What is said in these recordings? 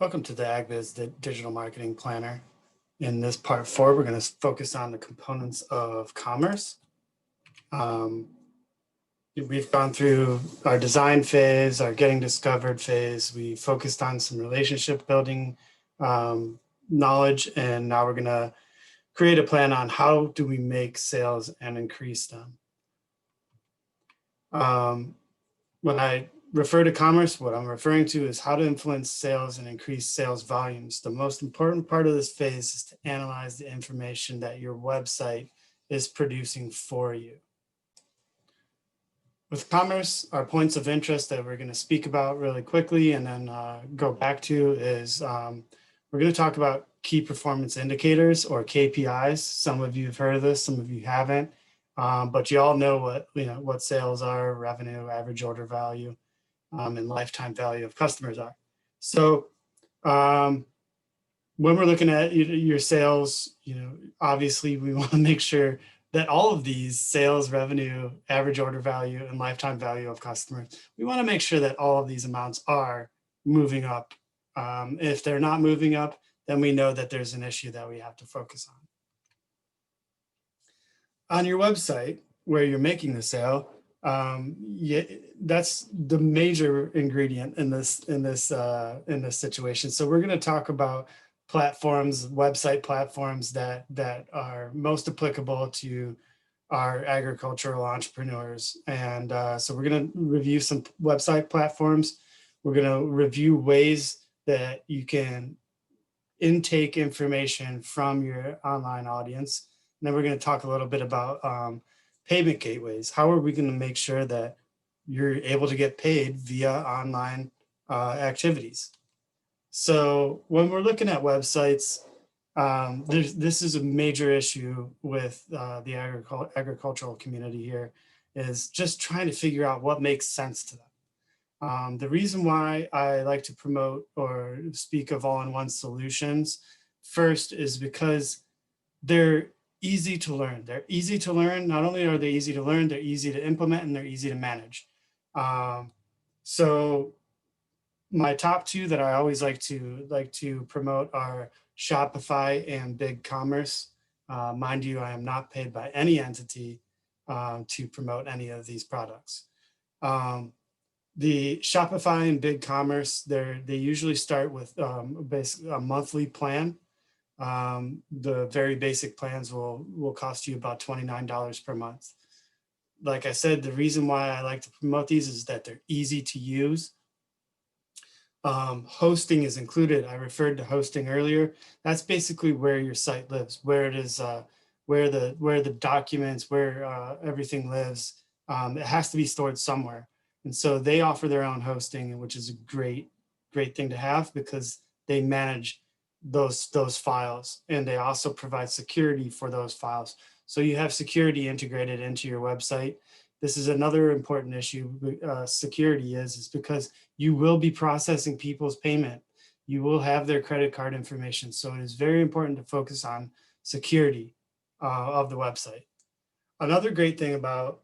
Welcome to the AgBiz Digital Marketing Planner. In this part 4, we're going to focus on the components of commerce. We've gone through our design phase, our getting discovered phase. We focused on some relationship building knowledge, and now we're going to create a plan on how do we make sales and increase them. When I refer to commerce, what I'm referring to is how to influence sales and increase sales volumes. The most important part of this phase is to analyze the information that your website is producing for you. With commerce, our points of interest that we're going to speak about really quickly and then go back to is we're going to talk about key performance indicators, or KPIs. Some of you have heard of this, some of you haven't, but you all know what sales are: revenue, average order value, and lifetime value of customers are. So when we're looking at your sales, obviously we want to make sure that all of these sales, revenue, average order value, and lifetime value of customers, we want to make sure that all of these amounts are moving up. If they're not moving up, then we know that there's an issue that we have to focus on. On your website, where you're making the sale, that's the major ingredient in this situation. So we're going to talk about platforms, website platforms that are most applicable to our agricultural entrepreneurs. And so we're going to review some website platforms. We're going to review ways that you can intake information from your online audience. And then we're going to talk a little bit about payment gateways. How are we going to make sure that you're able to get paid via online activities? So when we're looking at websites, this is a major issue with the agricultural community here, is just trying to figure out what makes sense to them. The reason why I like to promote or speak of all-in-one solutions first is because they're easy to learn. They're easy to learn. Not only are they easy to learn, they're easy to implement and they're easy to manage. So my top two that I always like to promote are Shopify and BigCommerce. Mind you, I am not paid by any entity to promote any of these products. The Shopify and BigCommerce, they usually start with basically a monthly plan. The very basic plans will cost you about $29 per month. Like I said, the reason why I like to promote these is that they're easy to use. Hosting is included. I referred to hosting earlier. That's basically where your site lives, where it is, where the documents, where everything lives. It has to be stored somewhere. And so they offer their own hosting, which is a great thing to have because they manage those files, and they also provide security for those files. So you have security integrated into your website. This is another important issue. Security is because you will be processing people's payment. You will have their credit card information. So it is very important to focus on security of the website. Another great thing about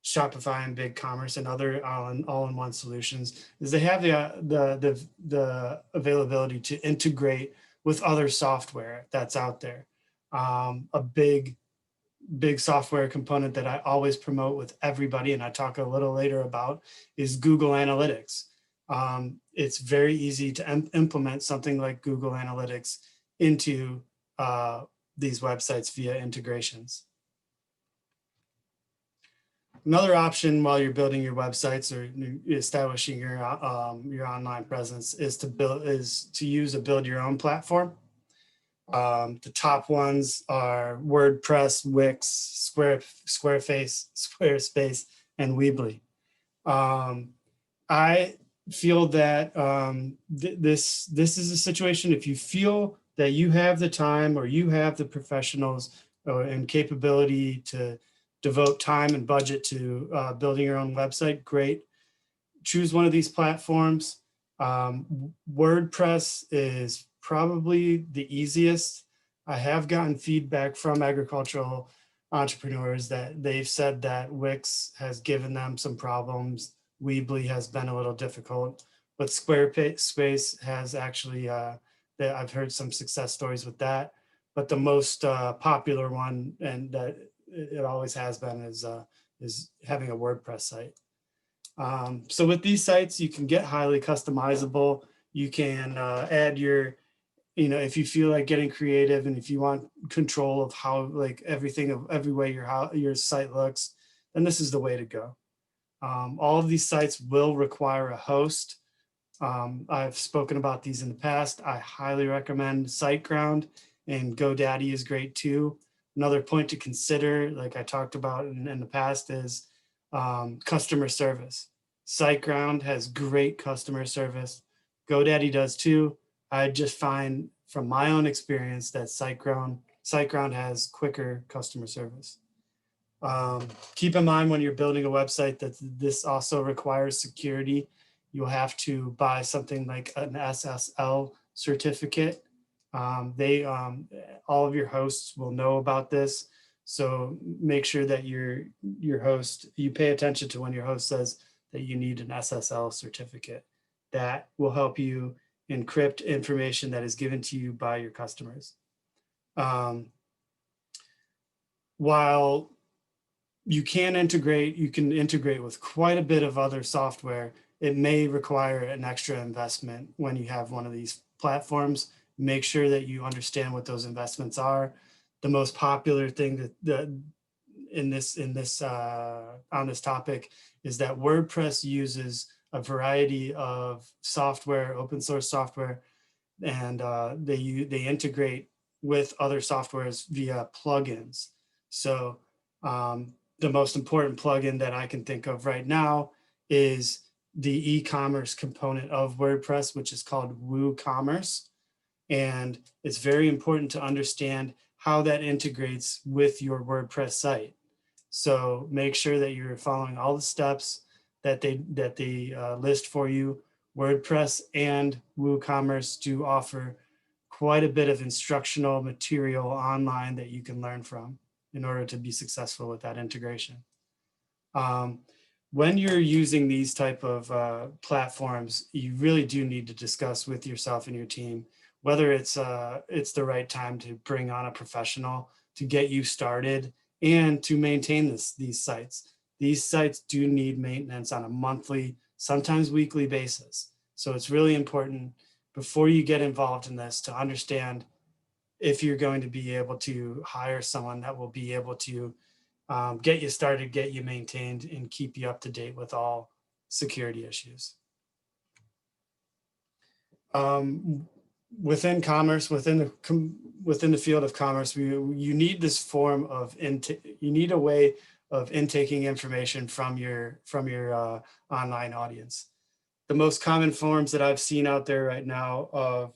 Shopify and BigCommerce and other all-in-one solutions is they have the availability to integrate with other software that's out there. A big software component that I always promote with everybody, and I talk a little later about, is Google Analytics. It's very easy to implement something like Google Analytics into these websites via integrations. Another option while you're building your websites or establishing your online presence is to use a build your own platform. The top ones are WordPress, Wix, Squarespace, and Weebly. I feel that this is a situation, if you feel that you have the time or you have the professionals and capability to devote time and budget to building your own website, great. Choose one of these platforms. WordPress is probably the easiest. I have gotten feedback from agricultural entrepreneurs that they've said that Wix has given them some problems. Weebly has been a little difficult, but Squarespace has actually, that I've heard some success stories with that. But the most popular one, and that it always has been, is having a WordPress site. So with these sites, you can get highly customizable. You can add your, if you feel like getting creative and if you want control of how, like, everything of every way your site looks, then this is the way to go. All of these sites will require a host. I've spoken about these in the past. I highly recommend SiteGround, and GoDaddy is great too. Another point to consider, like I talked about in the past, is customer service. SiteGround has great customer service. GoDaddy does too. I just find from my own experience that SiteGround has quicker customer service. Keep in mind when you're building a website that this also requires security. You'll have to buy something like an SSL certificate. All of your hosts will know about this. So make sure that you pay attention to when your host says that you need an SSL certificate. That will help you encrypt information that is given to you by your customers. While you can integrate with quite a bit of other software, it may require an extra investment when you have one of these platforms. Make sure that you understand what those investments are. The most popular thing that on this topic is that WordPress uses a variety of software, open source software, and they integrate with other softwares via plugins. So the most important plugin that I can think of right now is the e-commerce component of WordPress, which is called WooCommerce. And it's very important to understand how that integrates with your WordPress site. So make sure that you're following all the steps that they list for you. WordPress and WooCommerce do offer quite a bit of instructional material online that you can learn from in order to be successful with that integration. When you're using these type of platforms, you really do need to discuss with yourself and your team whether it's the right time to bring on a professional to get you started and to maintain these sites. These sites do need maintenance on a monthly, sometimes weekly basis. So it's really important before you get involved in this to understand if you're going to be able to hire someone that will be able to get you started, get you maintained, and keep you up to date with all security issues. Within commerce, within the field of commerce, you need this form of you need a way of intaking information from your online audience. The most common forms that I've seen out there right now of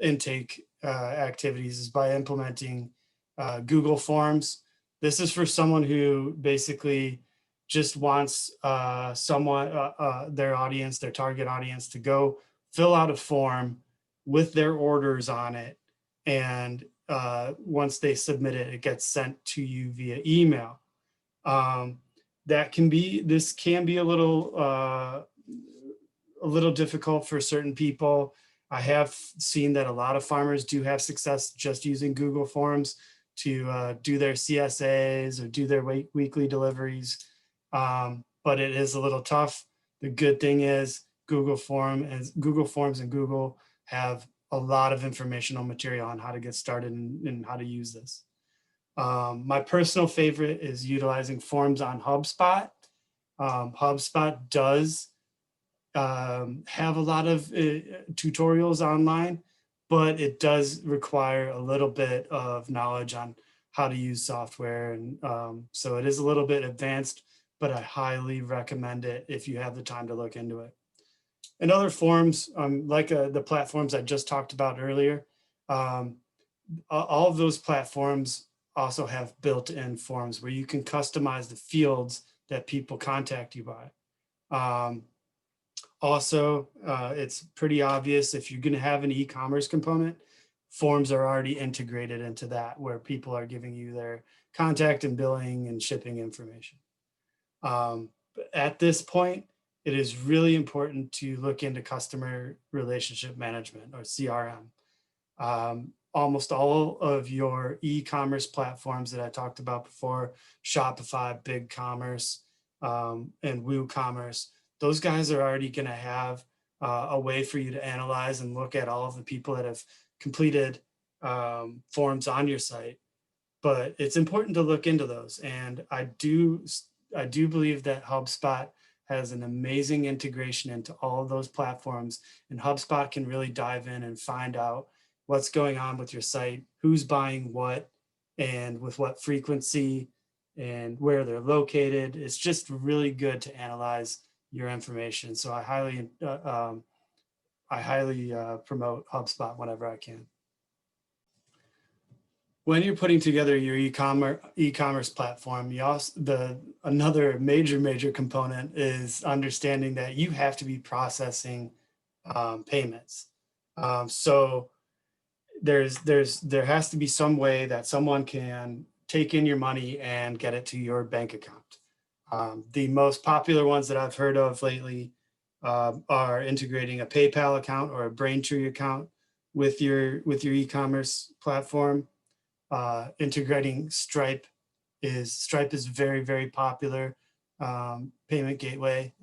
intake activities is by implementing Google Forms. This is for someone who basically just wants their audience, their target audience, to go fill out a form with their orders on it. And once they submit it, it gets sent to you via email. This can be a little difficult for certain people. I have seen that a lot of farmers do have success just using Google Forms to do their CSAs or do their weekly deliveries. But it is a little tough. The good thing is Google Forms and Google have a lot of informational material on how to get started and how to use this. My personal favorite is utilizing forms on HubSpot. HubSpot does have a lot of tutorials online, but it does require a little bit of knowledge on how to use software. And so it is a little bit advanced, but I highly recommend it if you have the time to look into it. And other forms, like the platforms I just talked about earlier, all of those platforms also have built-in forms where you can customize the fields that people contact you by. Also, it's pretty obvious if you're going to have an e-commerce component, forms are already integrated into that, where people are giving you their contact and billing and shipping information. At this point, it is really important to look into customer relationship management, or CRM. Almost all of your e-commerce platforms that I talked about before, Shopify, BigCommerce, and WooCommerce, those guys are already going to have a way for you to analyze and look at all of the people that have completed forms on your site. But it's important to look into those. And I do believe that HubSpot has an amazing integration into all of those platforms, and HubSpot can really dive in and find out what's going on with your site, who's buying what, and with what frequency, and where they're located. It's just really good to analyze your information. So I highly promote HubSpot whenever I can. When you're putting together your e-commerce platform, another major component is understanding that you have to be processing payments. So there has to be some way that someone can take in your money and get it to your bank account. The most popular ones that I've heard of lately are integrating a PayPal account or a Braintree account with your e-commerce platform. Integrating Stripe is very popular payment gateway.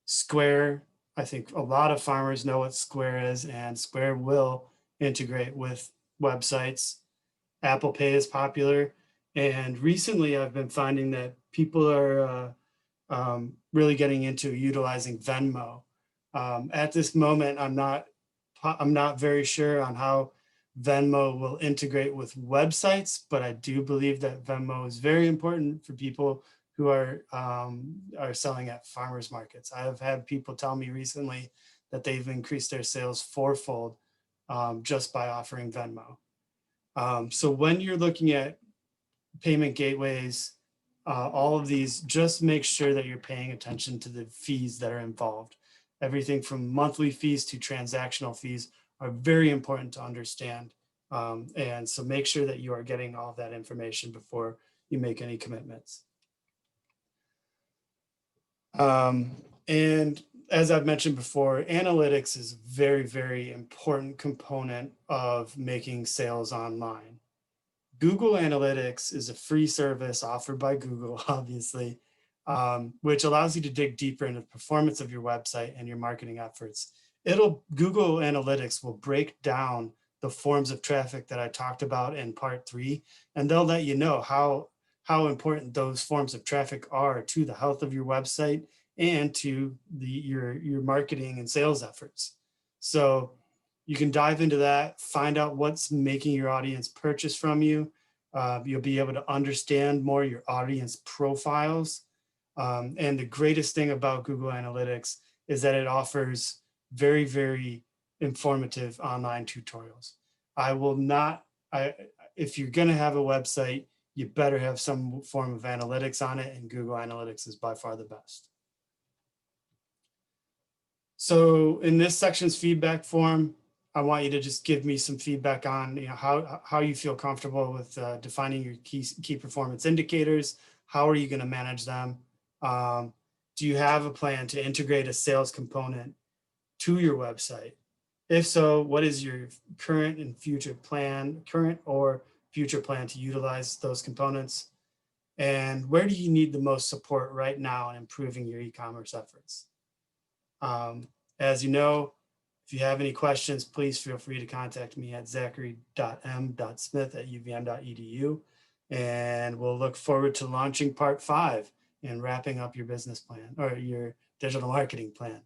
Square, I think a lot of farmers know what Square is, and Square will integrate with websites. Apple Pay is popular, and recently I've been finding that people are really getting into utilizing Venmo. At this moment, I'm not very sure on how Venmo will integrate with websites, but I do believe that Venmo is very important for people who are selling at farmers markets. I have had people tell me recently that they've increased their sales fourfold just by offering Venmo. So when you're looking at payment gateways, all of these, just make sure that you're paying attention to the fees that are involved. Everything from monthly fees to transactional fees are very important to understand. And so make sure that you are getting all of that information before you make any commitments. And as I've mentioned before, analytics is a very important component of making sales online. Google Analytics is a free service offered by Google, obviously, which allows you to dig deeper into the performance of your website and your marketing efforts. Google Analytics will break down the forms of traffic that I talked about in part 3, and they'll let you know how important those forms of traffic are to the health of your website and to your marketing and sales efforts. So you can dive into that, find out what's making your audience purchase from you. You'll be able to understand more your audience profiles. And the greatest thing about Google Analytics is that it offers very informative online tutorials. If you're going to have a website, you better have some form of analytics on it, and Google Analytics is by far the best. So in this section's feedback form, I want you to just give me some feedback on how you feel comfortable with defining your key performance indicators. How are you going to manage them? Do you have a plan to integrate a sales component to your website? If so, what is your current or future plan to utilize those components? And where do you need the most support right now in improving your e-commerce efforts? As you know, if you have any questions, please feel free to contact me at zachary.m.smith@uvm.edu. And we'll look forward to launching part 5 and wrapping up your business plan or your digital marketing plan.